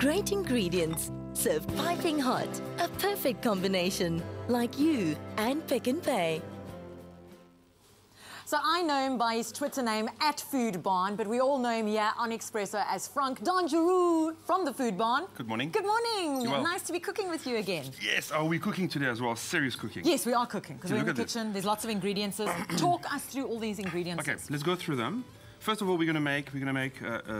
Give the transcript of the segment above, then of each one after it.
Great ingredients, served piping hot. A perfect combination, like you and PnP. So I know him by his Twitter name, @Foodbarn, but we all know him here on Espresso as Franck Dangereux from the Food Barn. Good morning. Good morning. You well? Nice to be cooking with you again. Yes, are we cooking today as well? Serious cooking? Yes, we are cooking, because we're in the Look at kitchen. There's lots of ingredients. Talk us through all these ingredients. Okay, let's go through them. First of all, we're gonna make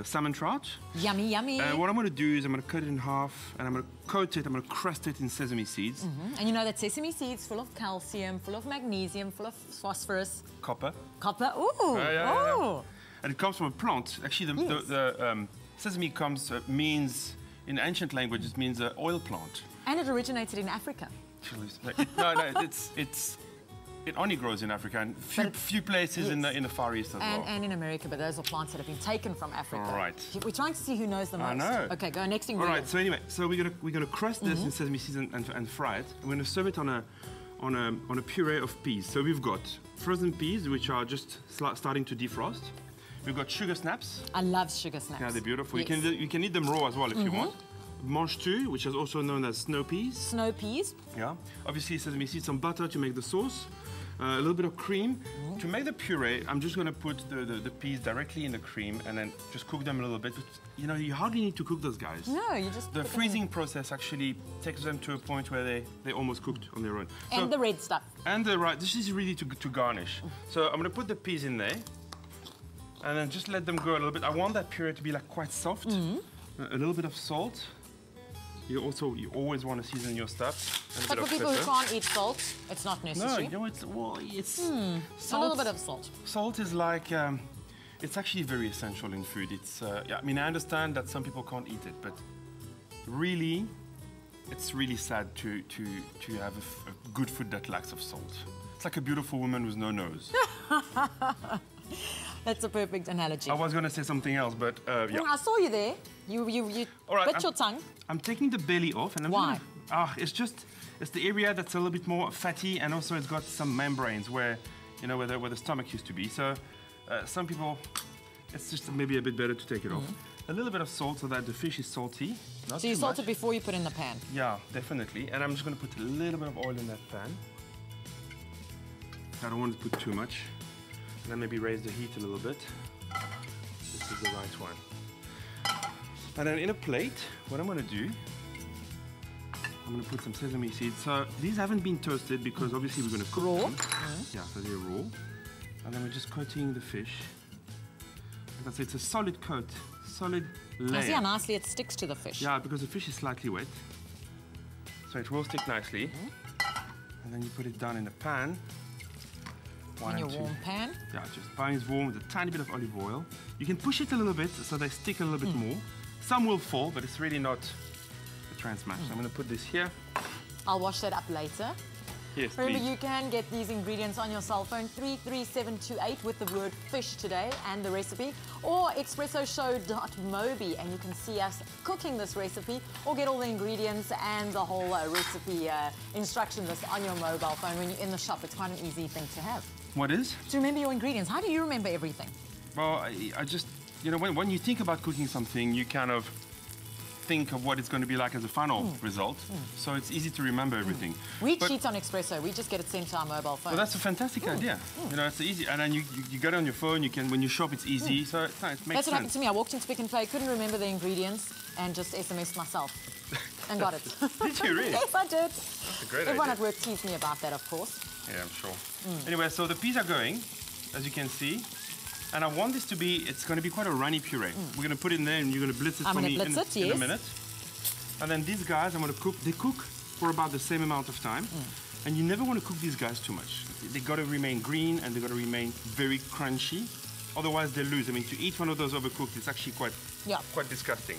salmon trout. Yummy, yummy. What I'm gonna do is I'm gonna cut it in half and I'm gonna coat it, I'm gonna crust it in sesame seeds. And you know that sesame seeds full of calcium, full of magnesium, full of phosphorus. Copper. Copper, ooh, Yeah. And it comes from a plant. Actually, the sesame means, in ancient language, it means oil plant. And it originated in Africa. No, it only grows in Africa and few places in the Far East as well. And in America, but those are plants that have been taken from Africa. All right. We're trying to see who knows the most. I know. Okay, go next ingredient. All right. So anyway, we're gonna crust this in sesame seeds and fry it. We're gonna serve it on a puree of peas. So we've got frozen peas, which are just starting to defrost. We've got sugar snaps. I love sugar snaps. Yeah, they're beautiful. Yes. You can eat them raw as well if you want. Mange tout, which is also known as snow peas. Snow peas. Yeah. Obviously, sesame seeds, some butter to make the sauce. A little bit of cream. To make the puree, I'm just going to put the peas directly in the cream and then just cook them a little bit. But, you know, you hardly need to cook those guys. No, you just... The freezing process actually takes them to a point where they're almost cooked on their own. And the red stuff. And this is really to garnish. So I'm going to put the peas in there and then just let them go a little bit. I want that puree to be like quite soft. A little bit of salt. You always want to season your stuff. But for people who can't eat salt, it's not necessary. No, it's salt, a little bit of salt. Salt is like it's actually very essential in food. It's I mean, I understand that some people can't eat it, but really, it's really sad to have a good food that lacks of salt. It's like a beautiful woman with no nose. That's a perfect analogy. I was going to say something else, but yeah. I saw you there. You bit your tongue. I'm taking the belly off, and why? It's the area that's a little bit more fatty, and also it's got some membranes where the stomach used to be. So some people, it's just maybe a bit better to take it off. A little bit of salt so that the fish is salty. So you salt it before you put it in the pan? Yeah, definitely. And I'm just going to put a little bit of oil in that pan. I don't want to put too much. And then maybe raise the heat a little bit. This is the right one. And then in a plate, what I'm going to do, I'm going to put some sesame seeds. So these haven't been toasted because obviously we're going to cook them. Yeah, so they're raw. And then we're just coating the fish. Like I said, it's a solid coat, solid layer. I see how nicely it sticks to the fish. Yeah, because the fish is slightly wet. So it will stick nicely. And then you put it down in the pan. In your warm pan? Yeah, just pan is warm with a tiny bit of olive oil. You can push it a little bit so they stick a little bit more. Some will fall, but it's really not a trans match. I'm going to put this here. I'll wash that up later. Yes, Remember, please. you can get these ingredients on your cell phone, 33728 with the word fish today and the recipe, or expressoshow.mobi, and you can see us cooking this recipe, or get all the ingredients and the whole recipe instruction list on your mobile phone when you're in the shop. It's quite an easy thing to have. What is? To remember your ingredients. How do you remember everything? Well, I just, when you think about cooking something, you kind of think of what it's going to be like as a final result. So it's easy to remember everything. We cheat on Espresso. We just get it sent to our mobile phone. Well, that's a fantastic idea. It's easy. And then you get it on your phone. You can, when you shop, it's easy. So it makes sense. That's what happened to me. I walked into Pick n Pay, couldn't remember the ingredients, and just SMS'd myself. And got it. Did you really? Yes, I did. That's a great Everyone idea. at work teased me about that, of course. Yeah, I'm sure. Anyway, so the peas are going, as you can see. And I want this to be, it's going to be quite a runny puree. We're going to put it in there and you're going to blitz it for me in a minute. And then these guys, I'm going to cook, they cook for about the same amount of time. And you never want to cook these guys too much. They got to remain green and they got to remain very crunchy. Otherwise they lose. I mean, to eat one of those overcooked, it's actually quite disgusting.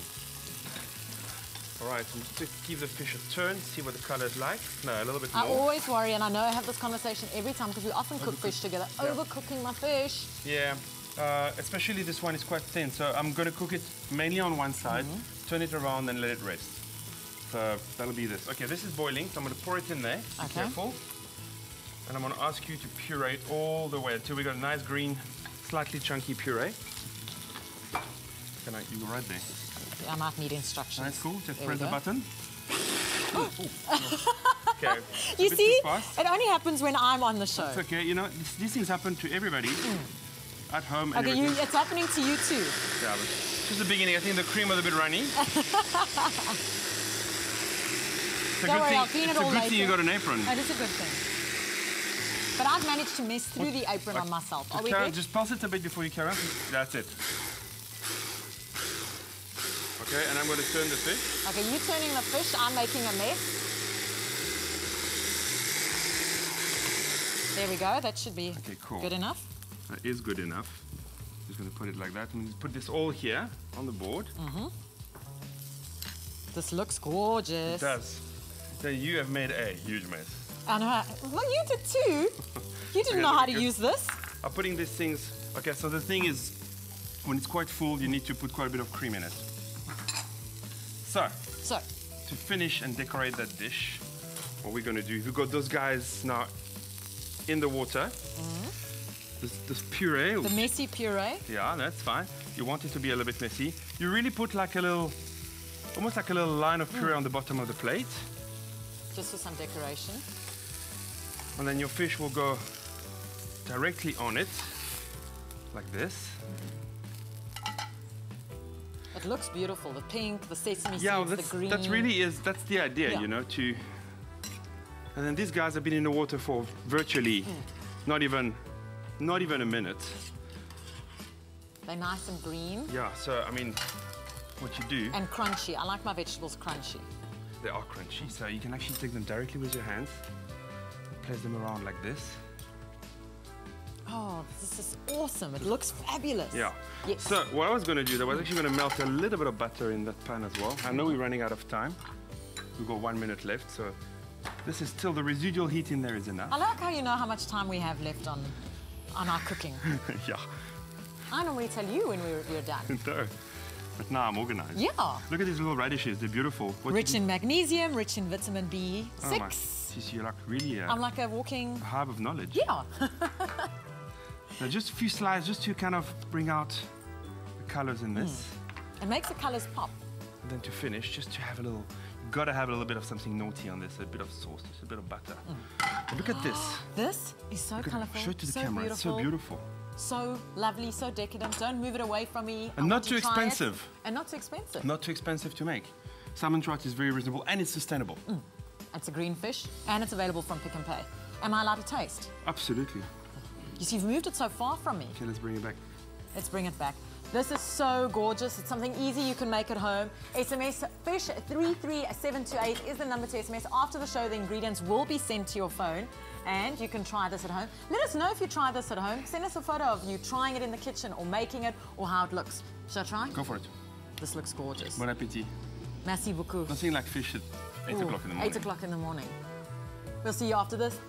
All right, so just give the fish a turn, see what the color is like. No, a little bit more. I always worry, and I know I have this conversation every time because we often cook fish together. Overcooking my fish. Yeah, especially this one is quite thin, so I'm going to cook it mainly on one side, turn it around and let it rest. So that'll be this. Okay, this is boiling, so I'm going to pour it in there. Be careful. And I'm going to ask you to puree it all the way until we got a nice green, slightly chunky puree. You go right there. I might need instructions. That's cool. Just There press we the go. button. Okay. You It's a bit see, too fast. it only happens when I'm on the show. It's okay. You know, these things happen to everybody at home. And Okay, everything. it's happening to you too. Yeah, but just the beginning. I think the cream was a bit runny. Don't worry, I'll clean it all It's a good thing you later. got an apron. It is a good thing. But I've managed to mess through the apron on myself. Are we good? Just pulse it a bit before you carry on. That's it. Okay, and I'm going to turn the fish. Okay, you turning the fish, I'm making a mess. There we go, that should be good enough. That is good enough. Just going to put it like that and put this all here on the board. This looks gorgeous. It does. So you have made a huge mess. I know. Well, you did too. You didn't know how to use this. I'm putting these things. Okay, so the thing is, when it's quite full, you need to put quite a bit of cream in it. So, to finish and decorate that dish, what we're going to do, we've got those guys now in the water. This puree. The messy puree. Yeah, that's fine. You want it to be a little bit messy. You really put like a little, almost like a little line of puree on the bottom of the plate. Just for some decoration. And then your fish will go directly on it, like this. It looks beautiful. The pink, the sesame seeds, Yeah, the green. that's the idea, you know, to... And then these guys have been in the water for virtually not even a minute. They're nice and green. Yeah, so, I mean, what you do... And crunchy. I like my vegetables crunchy. They are crunchy, so you can actually take them directly with your hands, place them around like this. Oh, this is awesome. It looks fabulous. Yeah. Yes. So what I was going to do, I was actually going to melt a little bit of butter in that pan as well. I know we're running out of time. We've got 1 minute left, so this is still the residual heat in there is enough. I like how you know how much time we have left on our cooking. Yeah. I normally tell you when we're done. No. But now I'm organized. Yeah. Look at these little radishes, they're beautiful. Rich in magnesium, rich in vitamin B6. Oh my, geez, you're like really I'm like a walking... hive of knowledge. Yeah. So just a few slides just to kind of bring out the colors in this. It makes the colors pop. And then to finish, just to have a little, you've got to have a little bit of something naughty on this, a bit of sauce, just a bit of butter. But look at this. This is so colorful. Show it to the so camera, beautiful, it's so beautiful. So lovely, so decadent. Don't move it away from me. And not too expensive. And not too expensive. Not too expensive to make. Salmon trout is very reasonable and it's sustainable. It's a green fish and it's available from Pick n Pay. Am I allowed to taste? Absolutely. You see, you've moved it so far from me. Okay, let's bring it back. Let's bring it back. This is so gorgeous. It's something easy you can make at home. SMS FISH 33728 is the number to SMS. After the show, the ingredients will be sent to your phone and you can try this at home. Let us know if you try this at home. Send us a photo of you trying it in the kitchen or making it or how it looks. Shall I try? Go for it. This looks gorgeous. Bon appétit. Merci beaucoup. Nothing like fish at 8 o'clock in the morning. 8 o'clock in the morning. We'll see you after this.